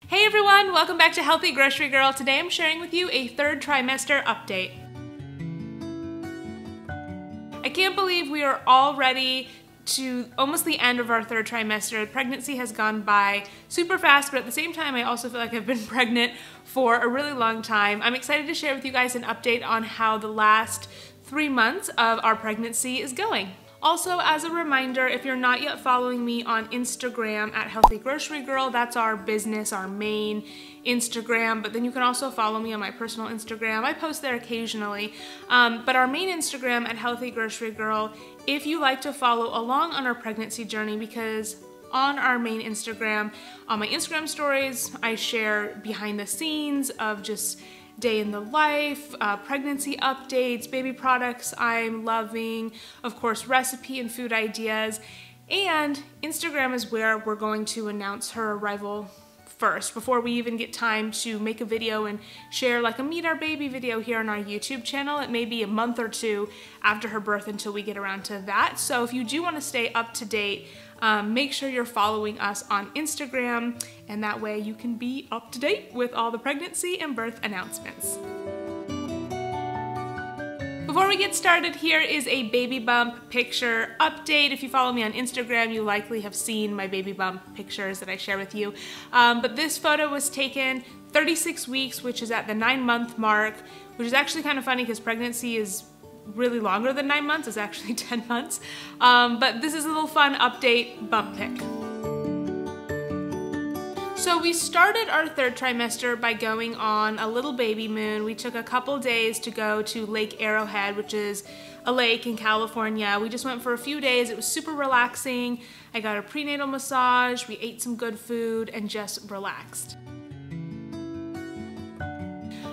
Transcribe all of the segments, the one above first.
Hey everyone, welcome back to Healthy Grocery Girl. Today I'm sharing with you a third trimester update. I can't believe we are already to almost the end of our third trimester. Pregnancy has gone by super fast, but at the same time I also feel like I've been pregnant for a really long time. I'm excited to share with you guys an update on how the last 3 months of our pregnancy is going. Also, as a reminder, if you're not yet following me on Instagram at Healthy Grocery Girl, that's our business, our main Instagram, but then you can also follow me on my personal Instagram. I post there occasionally, but our main Instagram at Healthy Grocery Girl, if you like to follow along on our pregnancy journey, because on our main Instagram, on my Instagram stories, I share behind the scenes of just day in the life, pregnancy updates, baby products I'm loving, of course recipe and food ideas, and Instagram is where we're going to announce her arrival first, before we even get time to make a video and share like a meet our baby video here on our YouTube channel. It may be a month or two after her birth until we get around to that. So if you do want to stay up to date, make sure you're following us on Instagram, and that way you can be up to date with all the pregnancy and birth announcements. Before we get started, here is a baby bump picture update. If you follow me on Instagram, you likely have seen my baby bump pictures that I share with you. But this photo was taken 36 weeks, which is at the 9-month mark, which is actually kind of funny because pregnancy is really longer than 9 months. It's actually 10 months. But this is a little fun update bump pic. So we started our third trimester by going on a little baby moon. We took a couple days to go to Lake Arrowhead, which is a lake in California. We just went for a few days. It was super relaxing. I got a prenatal massage, we ate some good food, and just relaxed.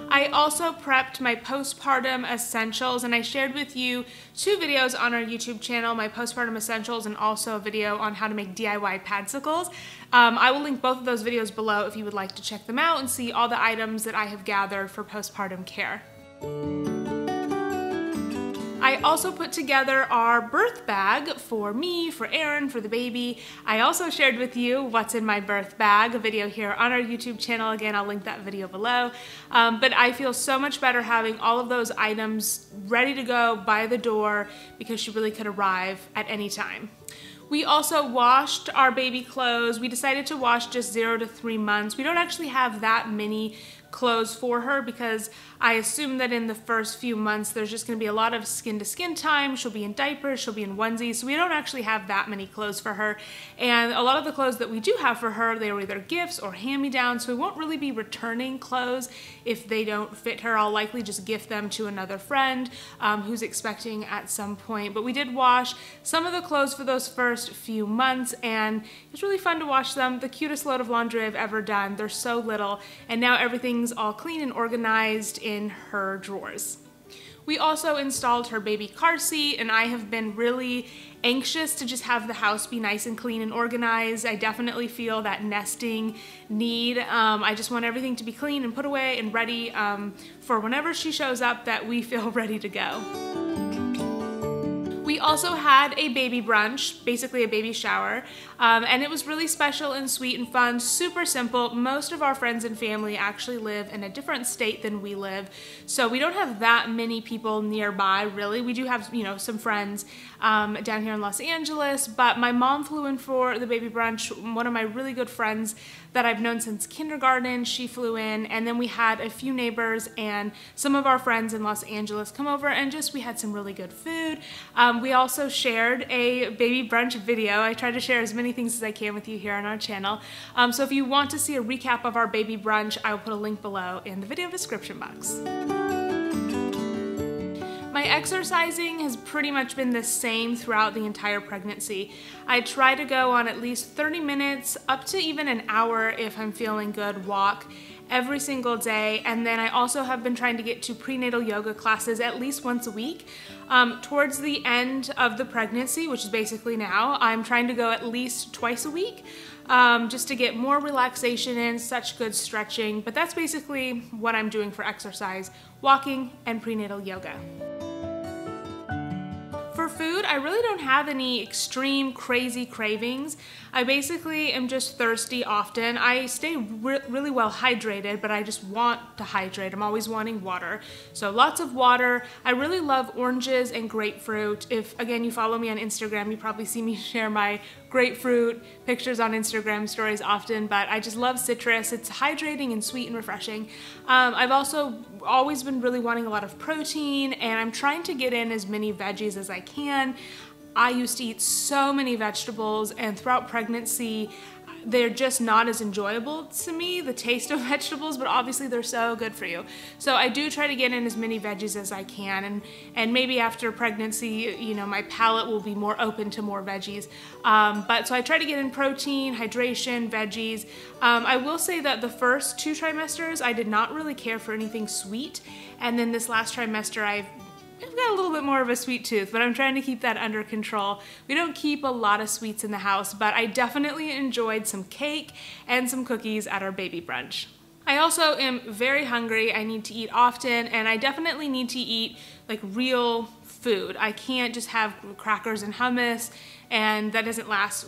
I also prepped my postpartum essentials, and I shared with you 2 videos on our YouTube channel, my postpartum essentials and also a video on how to make DIY padsicles. I will link both of those videos below if you would like to check them out and see all the items that I have gathered for postpartum care. I also put together our birth bag for me, for Aaron, for the baby. I also shared with you what's in my birth bag, a video here on our YouTube channel. Again, I'll link that video below. But I feel so much better having all of those items ready to go by the door because she really could arrive at any time. We also washed our baby clothes. We decided to wash just 0 to 3 months. We don't actually have that many clothes for her because I assume that in the first few months there's just going to be a lot of skin to skin time. She'll be in diapers, she'll be in onesies, so we don't actually have that many clothes for her. And a lot of the clothes that we do have for her, they were either gifts or hand-me-downs, so we won't really be returning clothes if they don't fit her. I'll likely just gift them to another friend who's expecting at some point. But we did wash some of the clothes for those first few months, and it's really fun to wash them. The cutest load of laundry I've ever done. They're so little, and now everything's all clean and organized in her drawers. We also installed her baby car seat, and I have been really anxious to just have the house be nice and clean and organized. I definitely feel that nesting need. I just want everything to be clean and put away and ready for whenever she shows up, that we feel ready to go. We also had a baby brunch, basically a baby shower, and it was really special and sweet and fun, super simple. Most of our friends and family actually live in a different state than we live, so we don't have that many people nearby, really. We do have, some friends down here in Los Angeles, but my mom flew in for the baby brunch. One of my really good friends that I've known since kindergarten, she flew in, and then we had a few neighbors and some of our friends in Los Angeles come over, and we had some really good food. We also shared a baby brunch video. I try to share as many things as I can with you here on our channel. So if you want to see a recap of our baby brunch, I will put a link below in the video description box. My exercising has pretty much been the same throughout the entire pregnancy. I try to go on at least 30 minutes, up to even an hour if I'm feeling good, walk every single day. And then I also have been trying to get to prenatal yoga classes at least once a week. Towards the end of the pregnancy, which is basically now, I'm trying to go at least twice a week just to get more relaxation in, such good stretching. But that's basically what I'm doing for exercise, walking and prenatal yoga. For For food, I really don't have any extreme crazy cravings. I basically am just thirsty often. I stay really well hydrated, but I just want to hydrate. I'm always wanting water. So lots of water. I really love oranges and grapefruit. If, again, you follow me on Instagram, you probably see me share my grapefruit pictures on Instagram stories often, but I just love citrus. It's hydrating and sweet and refreshing. I've also always been really wanting a lot of protein, and I'm trying to get in as many veggies as I can. I used to eat so many vegetables, and throughout pregnancy, they're just not as enjoyable to me, the taste of vegetables, but obviously they're so good for you. So I do try to get in as many veggies as I can, and maybe after pregnancy, you know, my palate will be more open to more veggies. But so I try to get in protein, hydration, veggies. I will say that the first 2 trimesters, I did not really care for anything sweet, and then this last trimester, I've got a little bit more of a sweet tooth, but I'm trying to keep that under control. We don't keep a lot of sweets in the house, but I definitely enjoyed some cake and some cookies at our baby brunch. I also am very hungry. I need to eat often, and I definitely need to eat like real food. I can't just have crackers and hummus, and that doesn't last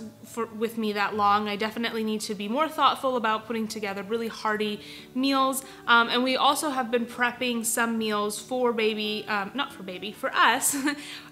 with me that long. I definitely need to be more thoughtful about putting together really hearty meals. And we also have been prepping some meals for baby, not for baby, for us,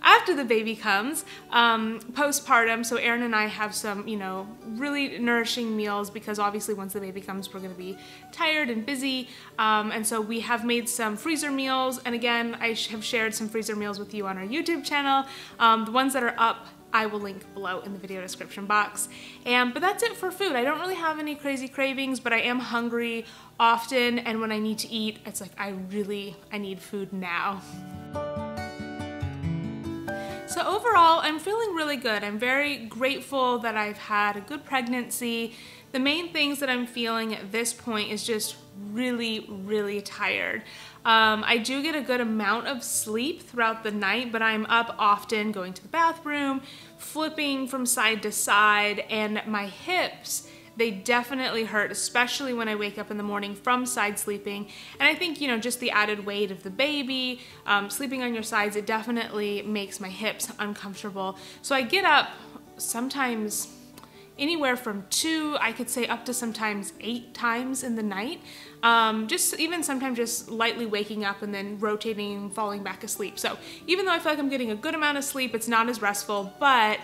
after the baby comes, postpartum. So Aaron and I have some, you know, really nourishing meals, because obviously once the baby comes, we're gonna be tired and busy. And so we have made some freezer meals. And again, I have shared some freezer meals with you on our YouTube channel. The ones that are up, I will link below in the video description box. But that's it for food. I don't really have any crazy cravings, but I am hungry often, and when I need to eat, it's like I need food now. So overall, I'm feeling really good. I'm very grateful that I've had a good pregnancy. The main things that I'm feeling at this point is just really, really tired. I do get a good amount of sleep throughout the night, but I'm up often going to the bathroom, flipping from side to side, and my hips, they definitely hurt, especially when I wake up in the morning from side sleeping. And I think, you know, just the added weight of the baby, sleeping on your sides, it definitely makes my hips uncomfortable. So I get up sometimes anywhere from 2, I could say up to sometimes 8 times in the night. Just even sometimes just lightly waking up and then rotating and falling back asleep. So even though I feel like I'm getting a good amount of sleep, it's not as restful, but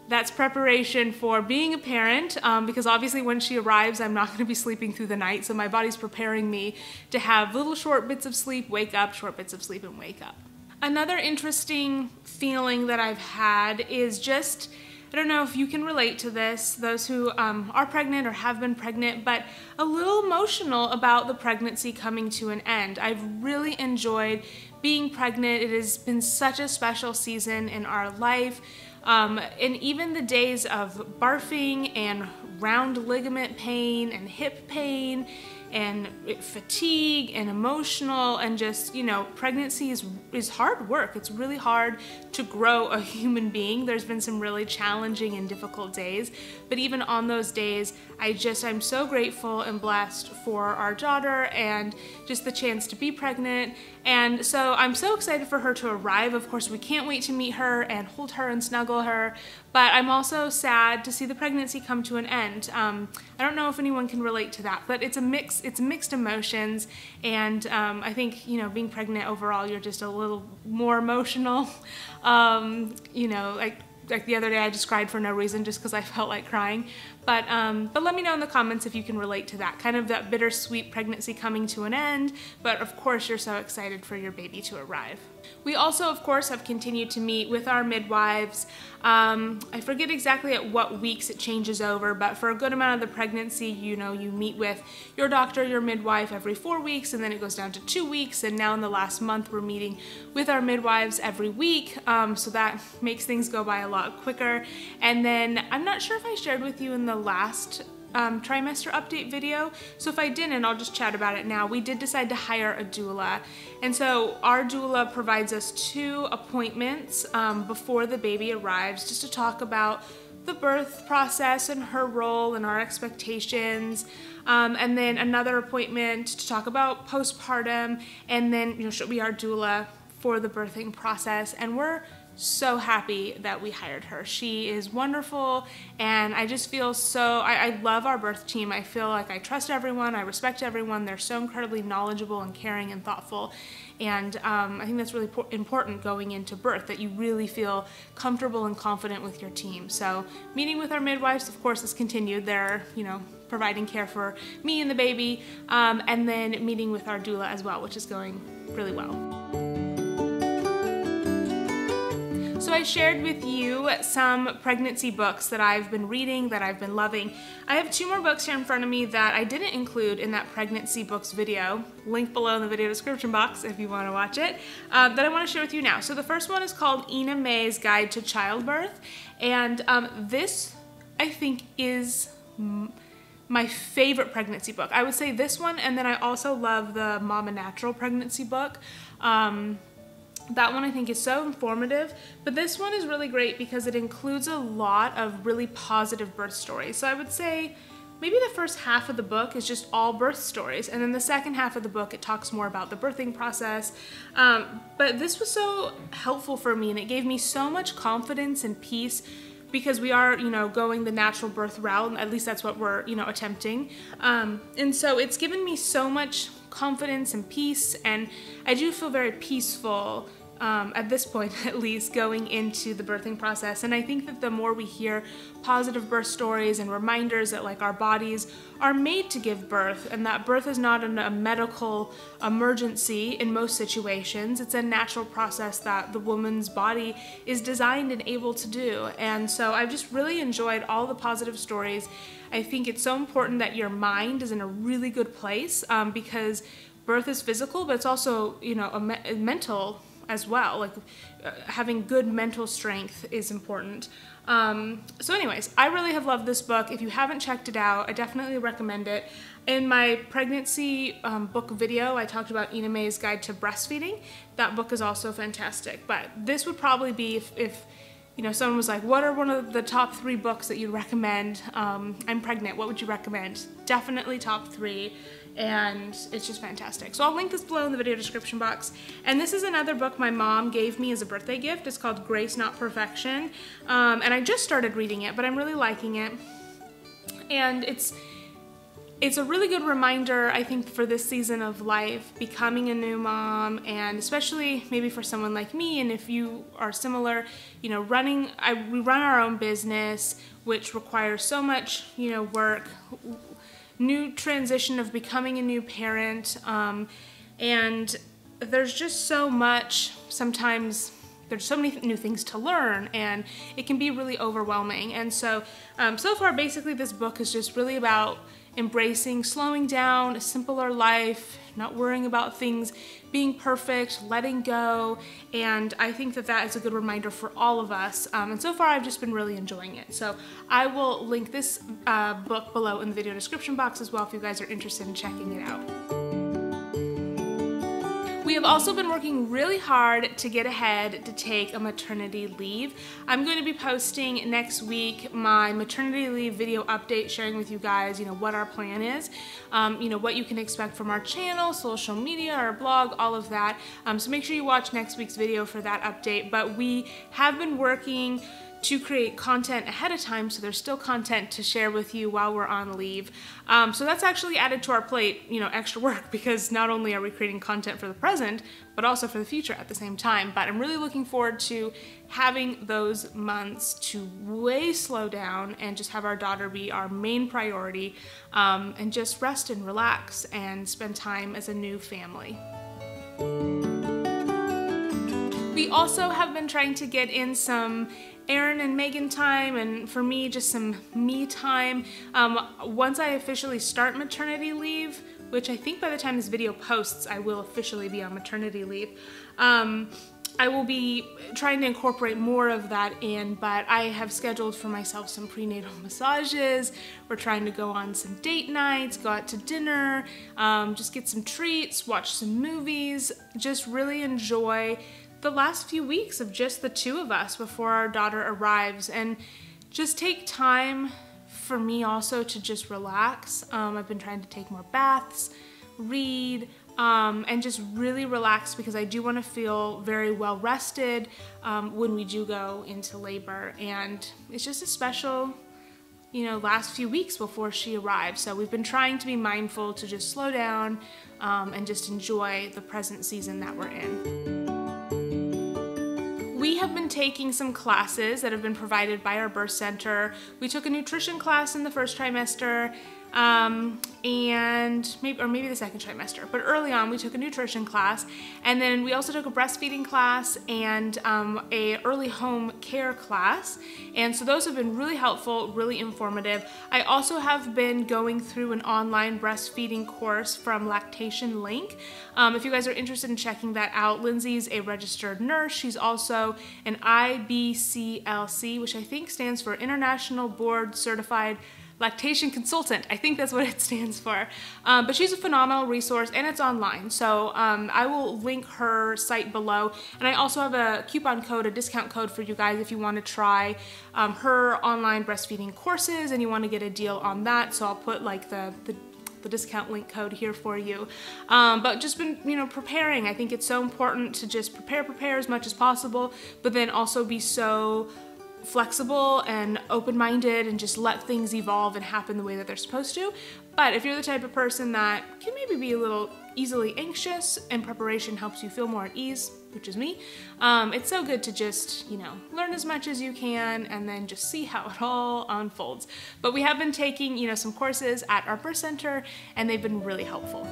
that's preparation for being a parent, because obviously when she arrives, I'm not gonna be sleeping through the night. So my body's preparing me to have little short bits of sleep, wake up, short bits of sleep, and wake up. Another interesting feeling that I've had is just, I don't know if you can relate to this, those who are pregnant or have been pregnant, but a little emotional about the pregnancy coming to an end. I've really enjoyed being pregnant. It has been such a special season in our life. And even the days of barfing and round ligament pain and hip pain and fatigue and emotional, and just, you know, pregnancy is hard work. It's really hard to grow a human being. There's been some really challenging and difficult days, but even on those days, I'm so grateful and blessed for our daughter and just the chance to be pregnant. And so I'm so excited for her to arrive. Of course, we can't wait to meet her and hold her and snuggle her, but I'm also sad to see the pregnancy come to an end. I don't know if anyone can relate to that, but it's mixed emotions. And I think, you know, being pregnant overall, you're just a little more emotional. You know, like the other day I just cried for no reason just because I felt like crying. But let me know in the comments if you can relate to that, kind of that bittersweet pregnancy coming to an end, but of course you're so excited for your baby to arrive. We also, of course, have continued to meet with our midwives. I forget exactly at what weeks it changes over, but for a good amount of the pregnancy, you know, you meet with your doctor, your midwife every 4 weeks, and then it goes down to 2 weeks, and now in the last month we're meeting with our midwives every week, so that makes things go by a lot quicker. And then I'm not sure if I shared with you in the last trimester update video, so if I didn't, I'll just chat about it now. We did decide to hire a doula, and so our doula provides us 2 appointments before the baby arrives, just to talk about the birth process and her role and our expectations, and then another appointment to talk about postpartum, and then, you know, she'll be our doula for the birthing process. And we're so happy that we hired her. She is wonderful, and I just feel so, I love our birth team. I feel like I trust everyone, I respect everyone. They're so incredibly knowledgeable and caring and thoughtful. And I think that's really important going into birth, that you really feel comfortable and confident with your team. So meeting with our midwives, of course, is continued. They're, you know, providing care for me and the baby, and then meeting with our doula as well, which is going really well. So I shared with you some pregnancy books that I've been reading, that I've been loving. I have 2 more books here in front of me that I didn't include in that pregnancy books video, link below in the video description box if you want to watch it, that I want to share with you now. So the first one is called Ina May's Guide to Childbirth, and this, I think, is my favorite pregnancy book. I would say this one, and then I also love the Mama Natural pregnancy book. That one I think is so informative, but this one is really great because it includes a lot of really positive birth stories. So I would say maybe the first half of the book is just all birth stories, and then the second half of the book it talks more about the birthing process. But this was so helpful for me, and it gave me so much confidence and peace, because we are, you know, going the natural birth route, at least that's what we're, you know, attempting. And so it's given me so much confidence and peace, and I do feel very peaceful at this point, at least, going into the birthing process. And I think that the more we hear positive birth stories and reminders that, like, our bodies are made to give birth, and that birth is not a medical emergency in most situations. It's a natural process that the woman's body is designed and able to do. And so I've just really enjoyed all the positive stories. I think it's so important that your mind is in a really good place, because birth is physical, but it's also, you know, a mental as well. Like, having good mental strength is important. So anyways, I really have loved this book. If you haven't checked it out, I definitely recommend it. In my pregnancy book video, I talked about Ina May's Guide to Breastfeeding. That book is also fantastic, but this would probably be if you know, someone was like, what are one of the top 3 books that you'd recommend? I'm pregnant, what would you recommend? Definitely top 3, and it's just fantastic. So I'll link this below in the video description box. And this is another book my mom gave me as a birthday gift. It's called Grace Not Perfection, and I just started reading it, but I'm really liking it. And it's a really good reminder, I think, for this season of life, becoming a new mom, and especially maybe for someone like me, and if you are similar, you know, we run our own business, which requires so much, you know, work, new transition of becoming a new parent, and there's just so much, sometimes there's so many new things to learn, and it can be really overwhelming. And so, so far, basically, this book is just really about embracing slowing down, a simpler life, not worrying about things being perfect, letting go, and I think that that is a good reminder for all of us, and so far I've just been really enjoying it. So I will link this book below in the video description box as well if you guys are interested in checking it out. We have also been working really hard to get ahead to take a maternity leave. I'm going to be posting next week my maternity leave video update, sharing with you guys, you know, what our plan is, you know, what you can expect from our channel, social media, our blog, all of that. So make sure you watch next week's video for that update. But we have been working to create content ahead of time, so there's still content to share with you while we're on leave. So that's actually added to our plate, you know, extra work, because not only are we creating content for the present, but also for the future at the same time. But I'm really looking forward to having those months to way slow down and just have our daughter be our main priority, and just rest and relax and spend time as a new family. We also have been trying to get in some Aaron and Megan time, and for me, just some me time. Once I officially start maternity leave, which I think by the time this video posts, I will officially be on maternity leave, I will be trying to incorporate more of that in, but I have scheduled for myself some prenatal massages. We're trying to go on some date nights, go out to dinner, just get some treats, watch some movies, just really enjoy the last few weeks of just the 2 of us before our daughter arrives, and just take time for me also to just relax. I've been trying to take more baths, read, and just really relaxed because I do want to feel very well rested when we do go into labor. And it's just a special, you know, last few weeks before she arrives. So we've been trying to be mindful to just slow down and just enjoy the present season that we're in. We have been taking some classes that have been provided by our birth center. We took a nutrition class in the first trimester, and maybe the second trimester, but early on we took a nutrition class, and then we also took a breastfeeding class and a early home care class, and so those have been really helpful, really informative. I also have been going through an online breastfeeding course from Lactation Link. If you guys are interested in checking that out, Lindsay's a registered nurse. She's also an IBCLC, which I think stands for International Board Certified Lactation Consultant. I think that's what it stands for. But she's a phenomenal resource and it's online. So I will link her site below. And I also have a coupon code, a discount code for you guys if you want to try her online breastfeeding courses and you want to get a deal on that. So I'll put like the discount link code here for you. But just been, you know, preparing. I think it's so important to just prepare as much as possible, but then also be so flexible and open-minded and just let things evolve and happen the way that they're supposed to. But if you're the type of person that can maybe be a little easily anxious and preparation helps you feel more at ease, which is me, it's so good to just, you know, learn as much as you can and then just see how it all unfolds. But we have been taking, you know, some courses at our birth center and they've been really helpful.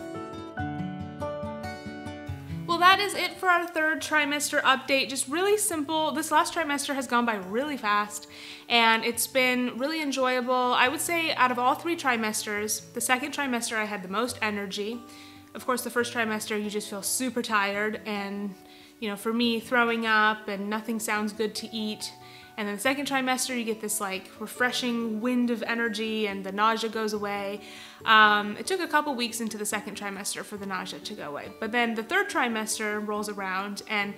Well, that is it for our third trimester update. Just really simple. This last trimester has gone by really fast and it's been really enjoyable. I would say out of all 3 trimesters, the second trimester I had the most energy. Of course, the first trimester you just feel super tired and, you know, for me, throwing up and nothing sounds good to eat. And then the second trimester, you get this like refreshing wind of energy and the nausea goes away. It took a couple weeks into the second trimester for the nausea to go away. But then the third trimester rolls around and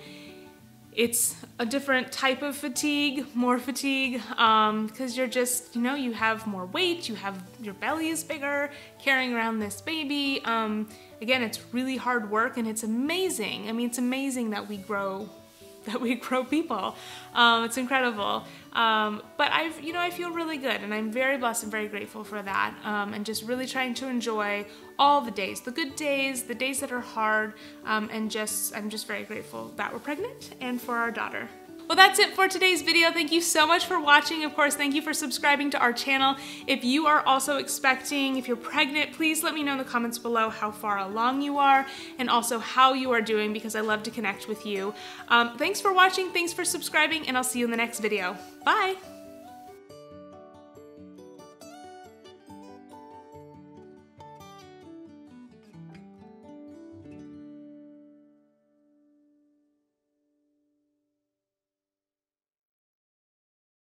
it's a different type of fatigue, more fatigue, because you're just, you know, you have more weight, your belly is bigger, carrying around this baby. Again, it's really hard work and it's amazing. I mean, it's amazing that we grow people. It's incredible. But I feel really good and I'm very blessed and very grateful for that. And just really trying to enjoy all the days, the good days, the days that are hard. And I'm just very grateful that we're pregnant and for our daughter. Well, that's it for today's video. Thank you so much for watching. Of course, thank you for subscribing to our channel. If you are also expecting, if you're pregnant, please let me know in the comments below how far along you are and also how you are doing because I love to connect with you. Thanks for watching, thanks for subscribing, and I'll see you in the next video. Bye!